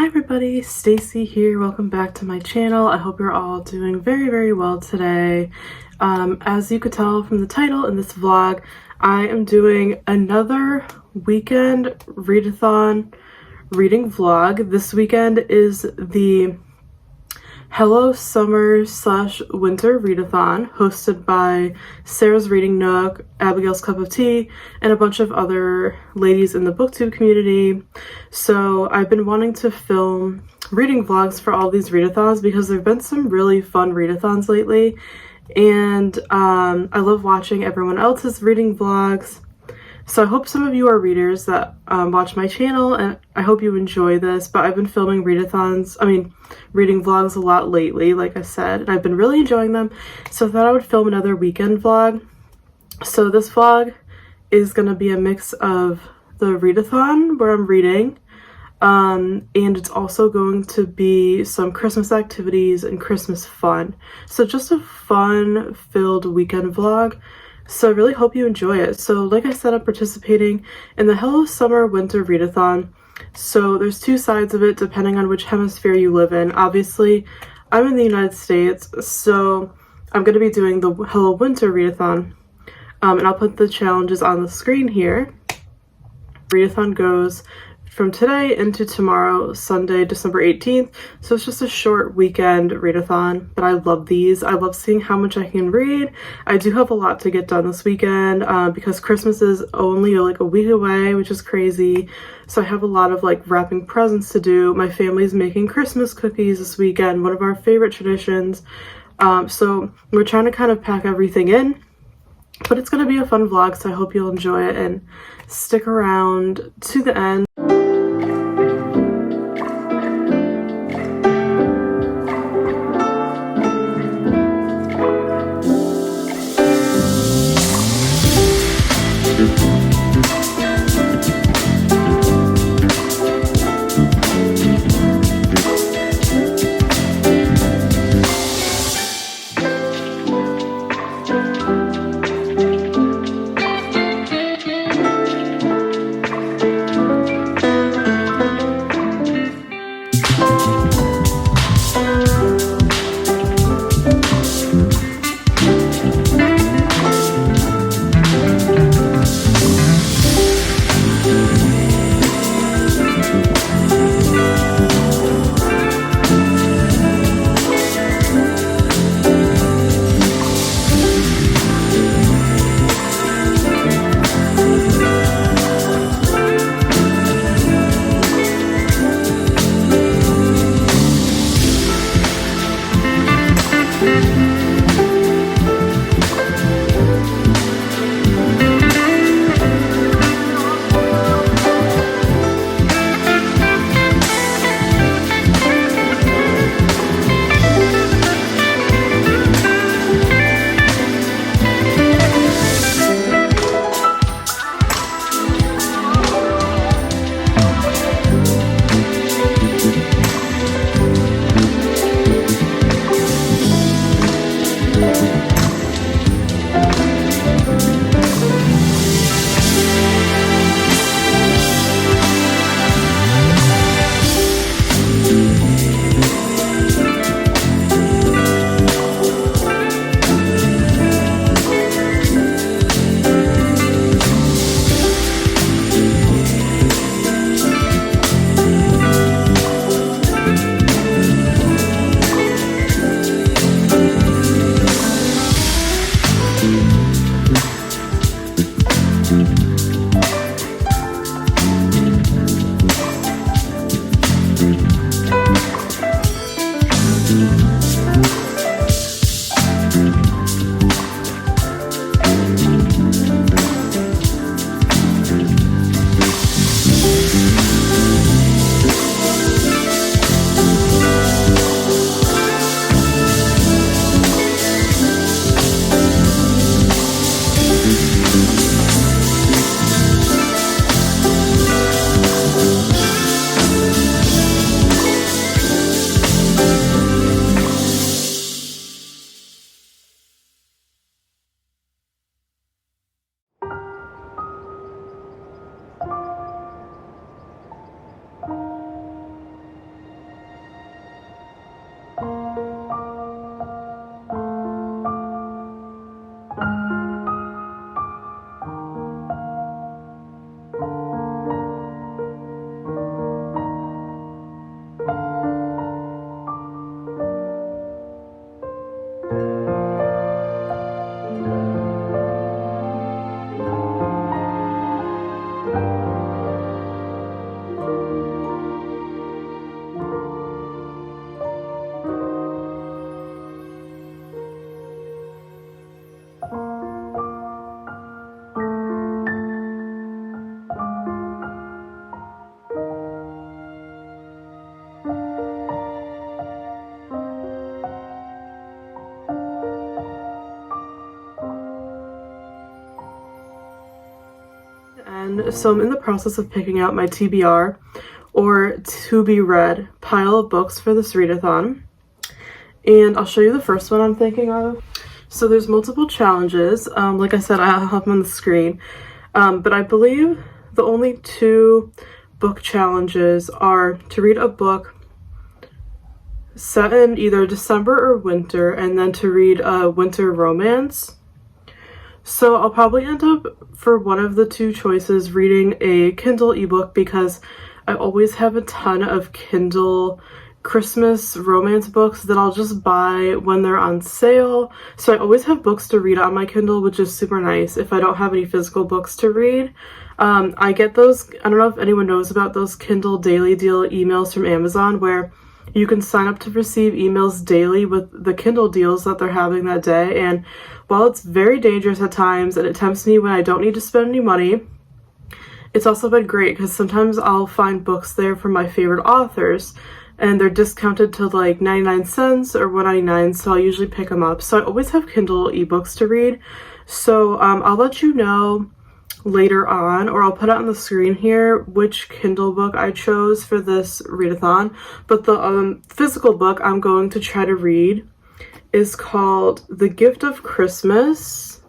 everybody, Stacey here. Welcome back to my channel. I hope you're all doing very well today. As you could tell from the title in this vlog, I am doing another weekend readathon reading vlog. This weekend is the Hello Summer / Winter Readathon, hosted by Sarah's Reading Nook, Abigail's Cup of Tea, and a bunch of other ladies in the booktube community. So I've been wanting to film reading vlogs for all these readathons because there have been some really fun readathons lately, and I love watching everyone else's reading vlogs. So I hope some of you are readers that watch my channel, and I hope you enjoy this. But I've been filming reading vlogs a lot lately, like I said, and I've been really enjoying them. So I thought I would film another weekend vlog. So this vlog is going to be a mix of the readathon where I'm reading, and it's also going to be some Christmas activities and Christmas fun. So just a fun-filled weekend vlog. So I really hope you enjoy it. So like I said, I'm participating in the Hello Summer Winter Readathon. So there's two sides of it depending on which hemisphere you live in. Obviously, I'm in the United States, so I'm going to be doing the Hello Winter Readathon. And I'll put the challenges on the screen here. Readathon goes from today into tomorrow, Sunday, December 18th. So it's just a short weekend readathon, but I love these. I love seeing how much I can read. I do have a lot to get done this weekend because Christmas is only like a week away, which is crazy. So I have a lot of like wrapping presents to do. My family's making Christmas cookies this weekend, one of our favorite traditions. So we're trying to kind of pack everything in, but it's going to be a fun vlog, so I hope you'll enjoy it and stick around to the end. And so I'm in the process of picking out my TBR, or to be read, pile of books for this readathon. And I'll show you the first one I'm thinking of. So there's multiple challenges. Like I said, I'll have them on the screen. But I believe the only 2 book challenges are to read a book set in either December or winter, and then to read a winter romance. So I'll probably end up, for one of the 2 choices, reading a Kindle ebook, because I always have a ton of Kindle Christmas romance books that I'll just buy when they're on sale. So I always have books to read on my Kindle, which is super nice if I don't have any physical books to read. I get those, I don't know if anyone knows about those Kindle Daily Deal emails from Amazon, where you can sign up to receive emails daily with the Kindle deals that they're having that day. And while it's very dangerous at times and it tempts me when I don't need to spend any money, it's also been great because sometimes I'll find books there from my favorite authors and they're discounted to like 99 cents or $1.99, so I'll usually pick them up. So I always have Kindle ebooks to read. So I'll let you know later on, or I'll put it on the screen here, which Kindle book I chose for this readathon. But the physical book I'm going to try to read is called The Gift of Christmas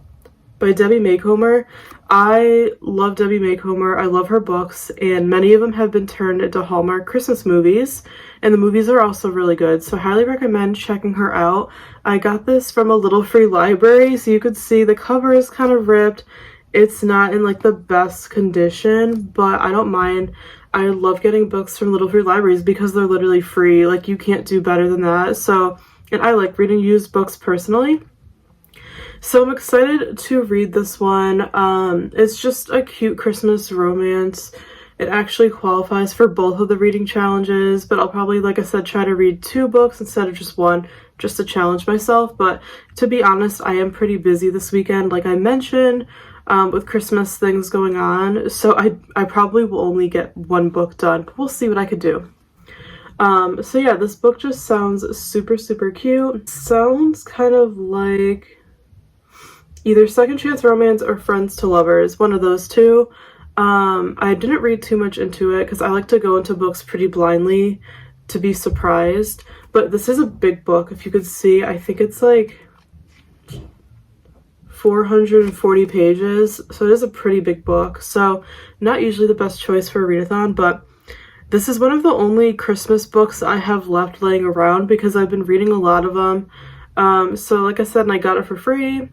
by Debbie Macomber. I love Debbie Macomber. I love her books, and many of them have been turned into Hallmark Christmas movies, and the movies are also really good, so I highly recommend checking her out. I got this from a little free library, so you could see the cover is kind of ripped. It's not in like the best condition, but I don't mind. I love getting books from little free libraries because they're literally free. Like, you can't do better than that. So, and I like reading used books personally. So I'm excited to read this one. It's just a cute Christmas romance. It actually qualifies for both of the reading challenges, but I'll probably, like I said, try to read 2 books instead of just one, just to challenge myself. But to be honest, I am pretty busy this weekend, like I mentioned, with Christmas things going on. So I probably will only get 1 book done, but we'll see what I could do. So yeah, this book just sounds super, super cute. Sounds kind of like either Second Chance Romance or Friends to Lovers, one of those 2. I didn't read too much into it because I like to go into books pretty blindly to be surprised, but this is a big book. If you could see, I think it's like 440 pages, so it is a pretty big book. So not usually the best choice for a readathon, but this is one of the only Christmas books I have left laying around because I've been reading a lot of them. So like I said, and I got it for free.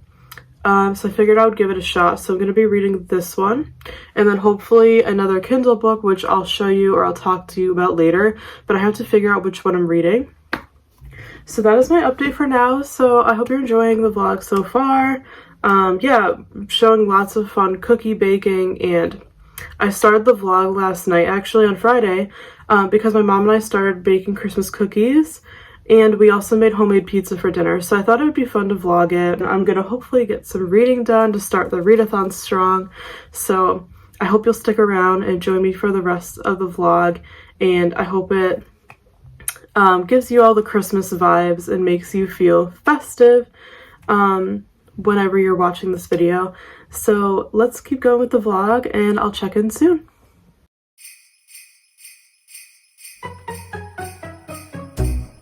So I figured I would give it a shot. So I'm going to be reading this one, and then hopefully another Kindle book, which I'll show you or I'll talk to you about later, but I have to figure out which one I'm reading. So that is my update for now. So I hope you're enjoying the vlog so far. Yeah, showing lots of fun cookie baking, and I started the vlog last night, actually on Friday, because my mom and I started baking Christmas cookies. And we also made homemade pizza for dinner, so I thought it would be fun to vlog it. I'm going to hopefully get some reading done to start the readathon strong. So I hope you'll stick around and join me for the rest of the vlog. And I hope it gives you all the Christmas vibes and makes you feel festive whenever you're watching this video. So let's keep going with the vlog, and I'll check in soon.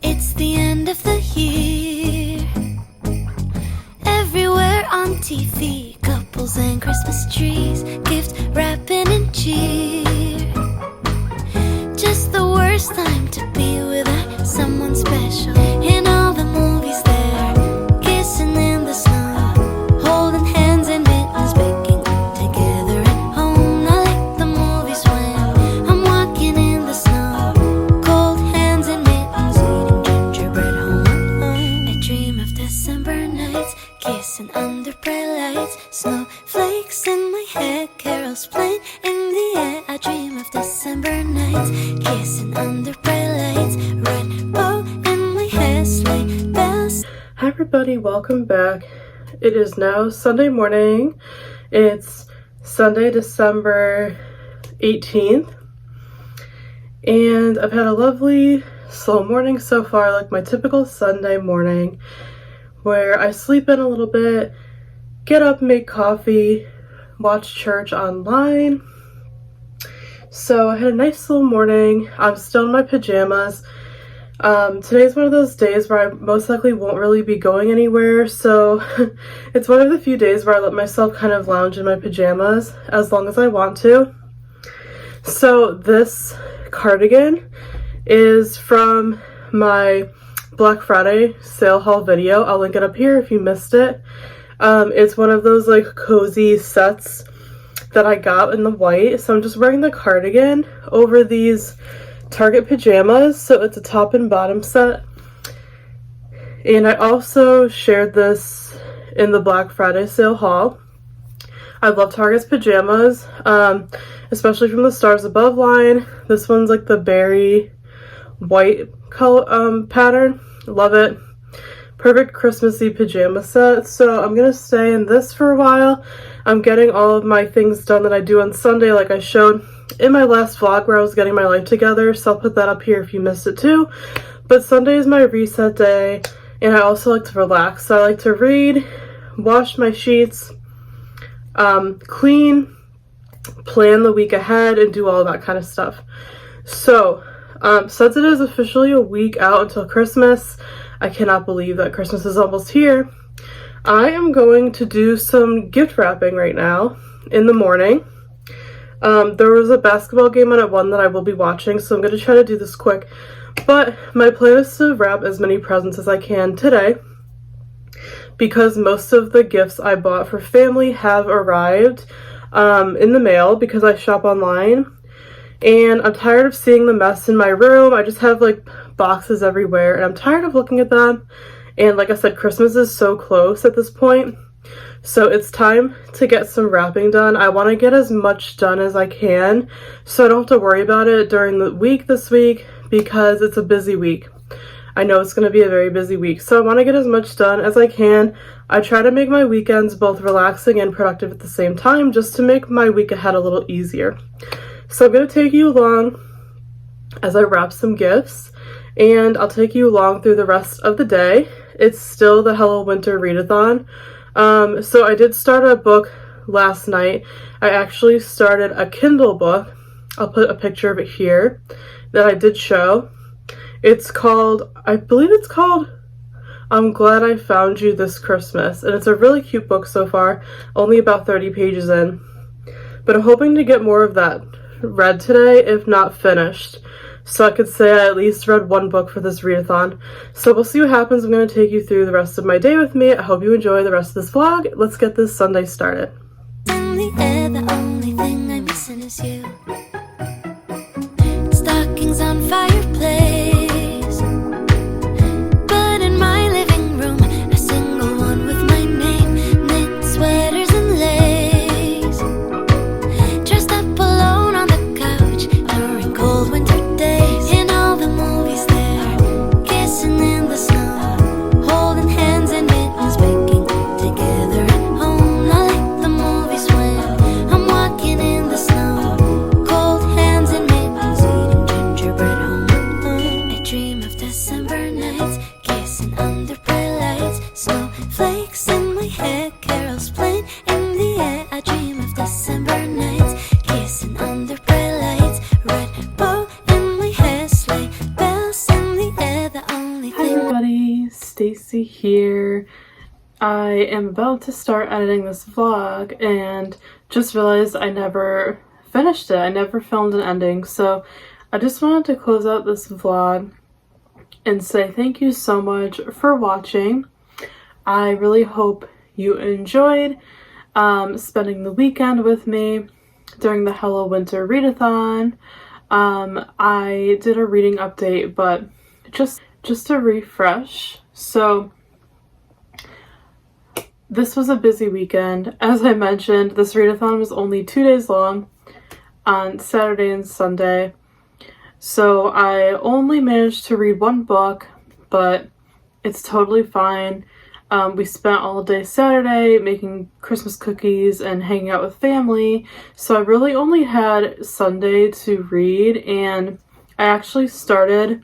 It's the end of the year. Everywhere on TV, couples and Christmas trees, gift wrapping and cheer. Just the worst time to be without someone special. In all the movies there, kissing in the snow, holding hands and mittens, baking together at home. Not like the movies when I'm walking in the snow, cold hands and mittens, eating gingerbread home alone. I dream of December nights, kissing under bright lights, snowflakes in my hair, carols playing in the air. I dream of December nights, kissing under bright lights, red bow in my hair, sleigh bells. Hi everybody, welcome back. It is now Sunday morning. It's Sunday, December 18th. And I've had a lovely slow morning so far, like my typical Sunday morning, where I sleep in a little bit, get up, make coffee, watch church online, So I had a nice little morning. I'm still in my pajamas. Today's one of those days where I most likely won't really be going anywhere, so it's one of the few days where I let myself kind of lounge in my pajamas as long as I want to. So this cardigan is from my Black Friday sale haul video. I'll link it up here if you missed it. It's one of those like cozy sets that I got in the white, so I'm just wearing the cardigan over these Target pajamas, so it's a top and bottom set. And I also shared this in the Black Friday sale haul. I love Target's pajamas, especially from the Stars Above line. This one's like the berry white color pattern. Love it. Perfect Christmassy pajama set. So I'm gonna stay in this for a while. I'm getting all of my things done that I do on Sunday, like I showed in my last vlog where I was getting my life together, so I'll put that up here if you missed it too. But Sunday is my reset day, and I also like to relax. So I like to read, wash my sheets, clean, plan the week ahead, and do all that kind of stuff. So since it is officially a week out until Christmas, I cannot believe that Christmas is almost here. I am going to do some gift wrapping right now in the morning. There was a basketball game on at 1 that I will be watching, so I'm going to try to do this quick. But my plan is to wrap as many presents as I can today, because most of the gifts I bought for family have arrived in the mail because I shop online. And I'm tired of seeing the mess in my room. I just have like boxes everywhere, and I'm tired of looking at them. And like I said, Christmas is so close at this point. So it's time to get some wrapping done. I want to get as much done as I can so I don't have to worry about it during the week this week, because it's a busy week. I know it's going to be a very busy week. So I want to get as much done as I can. I try to make my weekends both relaxing and productive at the same time, just to make my week ahead a little easier. So I'm going to take you along as I wrap some gifts, and I'll take you along through the rest of the day. It's still the Hello Winter Readathon. So I did start a book last night. I actually started a Kindle book. I'll put a picture of it here that I did show. It's called, I believe it's called I'm Glad I Found You This Christmas. And it's a really cute book so far, only about 30 pages in. But I'm hoping to get more of that read today, if not finished, so I could say I at least read one book for this readathon. So we'll see what happens. I'm going to take you through the rest of my day with me. I hope you enjoy the rest of this vlog. Let's get this Sunday started. In the air, the only thing I'm missing is you. Stockings on fireplace, but in my living room, a single one with my name, knit sweaters and lace. Dressed up alone on the couch during cold winter days. In all the movies there, kissing in the snow, holding hands and mittens, baking together at home. Not like the movies when I'm walking in the snow, cold hands and mittens, eating gingerbread home alone. I dream of December nights, kissing under bright lights, snowflakes in my hair, carols playing in the air. I dream of December nights, kissing under bright lights, red bow in my hair, sleigh bells in the air. The only Hi thing everybody, Stacey here. I am about to start editing this vlog and just realized I never finished it. I never filmed an ending, so I just wanted to close out this vlog and say thank you so much for watching. I really hope you enjoyed spending the weekend with me during the Hello Winter Readathon. I did a reading update, but just a refresh. So this was a busy weekend. As I mentioned, this readathon was only 2 days long, on Saturday and Sunday. So I only managed to read one book, but it's totally fine. We spent all day Saturday making Christmas cookies and hanging out with family, so I really only had Sunday to read, and I actually started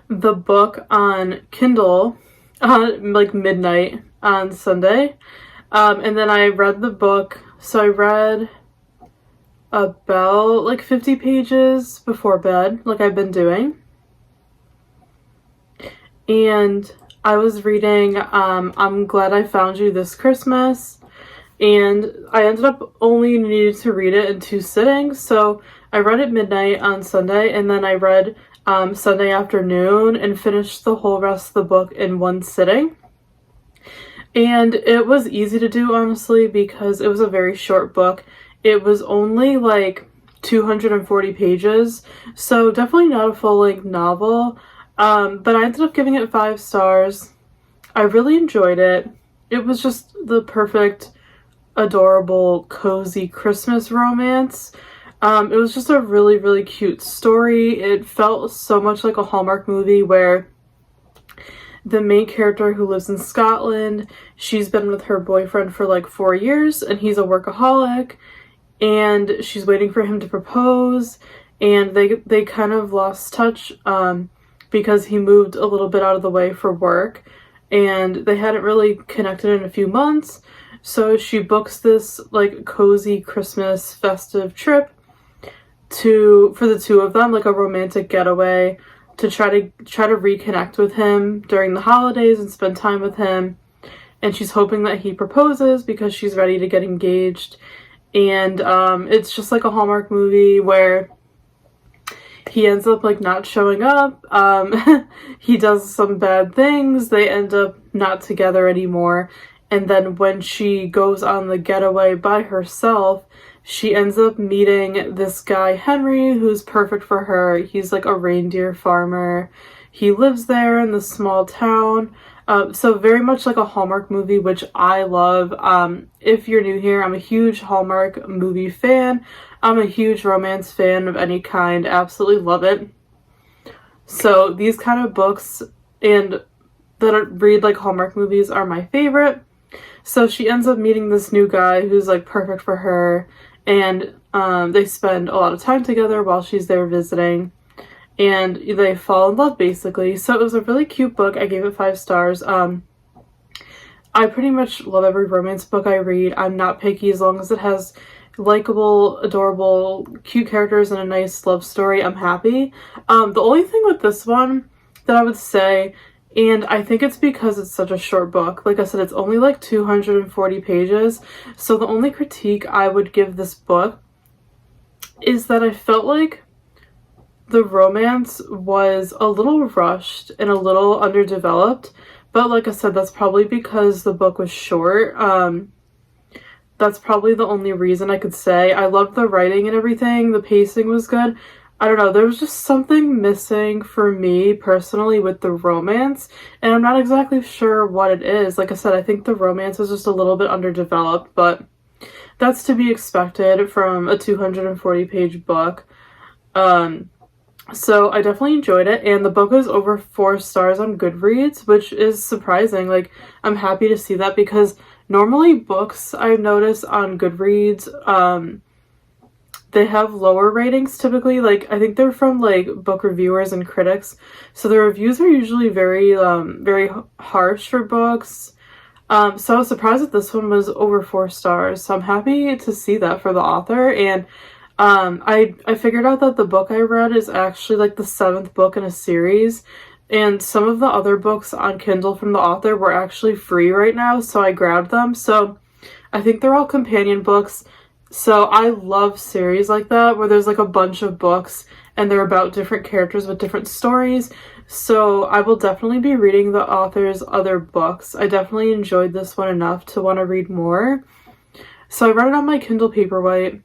the book on Kindle like midnight on Sunday, and then I read the book. So I read about like 50 pages before bed, like I've been doing. And I was reading I'm Glad I Found You This Christmas, and I ended up only needing to read it in 2 sittings. So I read at midnight on Sunday, and then I read Sunday afternoon and finished the whole rest of the book in 1 sitting. And it was easy to do, honestly, because it was a very short book. It was only like 240 pages, so definitely not a full-length novel. But I ended up giving it 5 stars. I really enjoyed it. It was just the perfect, adorable, cozy Christmas romance. It was just a really, really cute story. It felt so much like a Hallmark movie where the main character, who lives in Scotland, she's been with her boyfriend for like 4 years, and he's a workaholic, and she's waiting for him to propose, and they kind of lost touch because he moved a little bit out of the way for work, and they hadn't really connected in a few months. So she books this like cozy Christmas festive trip for the 2 of them, like a romantic getaway, to try to reconnect with him during the holidays and spend time with him. And she's hoping that he proposes because she's ready to get engaged. And it's just like a Hallmark movie where he ends up like not showing up. He does some bad things. They end up not together anymore. And then when she goes on the getaway by herself, she ends up meeting this guy, Henry, who's perfect for her. He's like a reindeer farmer. He lives there in this small town. So very much like a Hallmark movie, which I love. If you're new here, I'm a huge Hallmark movie fan. I'm a huge romance fan of any kind. Absolutely love it. So these kind of books and that read like Hallmark movies are my favorite. So she ends up meeting this new guy who's like perfect for her, and they spend a lot of time together while she's there visiting, and they fall in love basically. So it was a really cute book. I gave it 5 stars. I pretty much love every romance book I read. I'm not picky as long as it has likable, adorable, cute characters and a nice love story. I'm happy. The only thing with this one that I would say, and I think it's because it's such a short book. Like I said, it's only like 240 pages. So the only critique I would give this book is that I felt like the romance was a little rushed and a little underdeveloped. But like I said, that's probably because the book was short. That's probably the only reason I could say. I loved the writing and everything. The pacing was good. I don't know, there was just something missing for me personally with the romance, and I'm not exactly sure what it is. Like I said, I think the romance was just a little bit underdeveloped, but that's to be expected from a 240-page book. So I definitely enjoyed it, and the book is over 4 stars on Goodreads, which is surprising. Like, I'm happy to see that because normally books I've noticed on Goodreads, they have lower ratings typically. Like, I think they're from like book reviewers and critics, so the reviews are usually very very harsh for books. So I was surprised that this one was over 4 stars, so I'm happy to see that for the author. And I figured out that the book I read is actually like the 7th book in a series, and some of the other books on Kindle from the author were actually free right now, so I grabbed them. So I think they're all companion books. So I love series like that where there's like a bunch of books and they're about different characters with different stories. So I will definitely be reading the author's other books. I definitely enjoyed this one enough to want to read more. So I read it on my Kindle Paperwhite.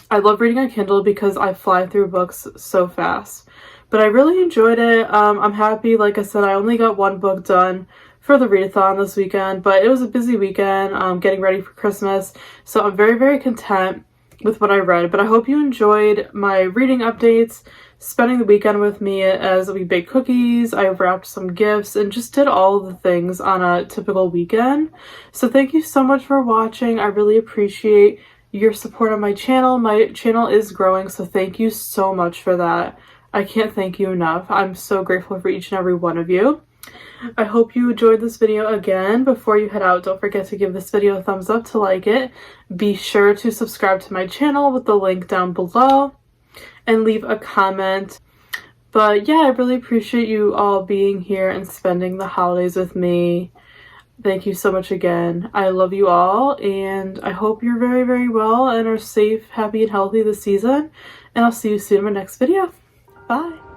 I love reading on Kindle because I fly through books so fast. But I really enjoyed it. I'm happy. Like I said, I only got 1 book done for the readathon this weekend, but it was a busy weekend getting ready for Christmas, so I'm very, very content with what I read. But I hope you enjoyed my reading updates, spending the weekend with me as we baked cookies, I wrapped some gifts, and just did all of the things on a typical weekend. So thank you so much for watching. I really appreciate your support on my channel. My channel is growing, so thank you so much for that. I can't thank you enough. I'm so grateful for each and every one of you. I hope you enjoyed this video. Again, before you head out, don't forget to give this video a thumbs up to like it. Be sure to subscribe to my channel with the link down below and leave a comment. But yeah, I really appreciate you all being here and spending the holidays with me. Thank you so much again. I love you all, and I hope you're very, very well and are safe, happy, and healthy this season. And I'll see you soon in my next video. Bye!